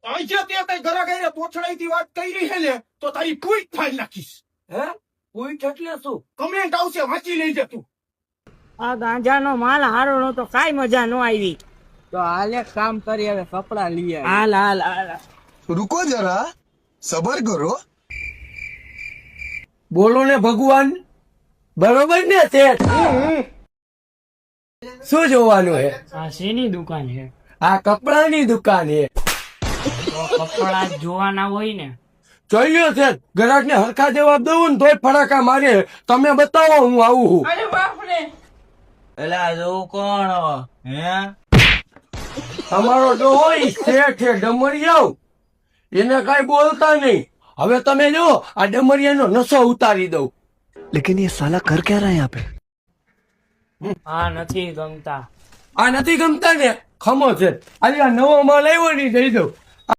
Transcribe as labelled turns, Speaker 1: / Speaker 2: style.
Speaker 1: આજે તે કઈ ઘરા ગઈને તોછડાઈથી વાત કરી છે ને તો તારી પૂઈ ફાડી નાખીશ.
Speaker 2: હે પૂઈઠ એટલે શું?
Speaker 1: કમેન્ટ આવશે વાંચી લેજે તું.
Speaker 3: આ ગાંજાનો માલ હારો નતો, કાઈ મજા ન આવી.
Speaker 2: તો હાલ એક કામ કરી, હવે કપડા લઈ આવી.
Speaker 3: હાલ હાલ હાલ.
Speaker 4: रुको जरा सबर करो.
Speaker 2: બોલો ને ભગવાન, બરોબર ને શેઠ? શું જોવાનું હે?
Speaker 3: આ શેની દુકાન છે?
Speaker 2: આ કપડાની દુકાન હે.
Speaker 3: તો કપડા જ જોવાના હોય ને.
Speaker 2: જોઈ લ્યો શેઠ, ગ્રાહક ને હરખા જવાબ દઉં ને તોય ફડાકા મારે. તમે બતાવો, હું આવું છું.
Speaker 3: અરે બાપ રે.
Speaker 5: એલા જો કોણ હે?
Speaker 2: અમારો ડોહો ઈ શેઠ છે ડમરિયાવ, એને કઈ બોલતા નહીં. હવે તમે જો આ ડમરિયાનો નશો ઉતારી દઉં.
Speaker 4: लेकिन ये साला कर क्या रहा है यहाँ पे?
Speaker 3: આ નથી ગમતા.
Speaker 2: આ નથી ગમતા ને? ખમો છે, આજે આ નવો માલ આવ્યો ને દઈ દઉં.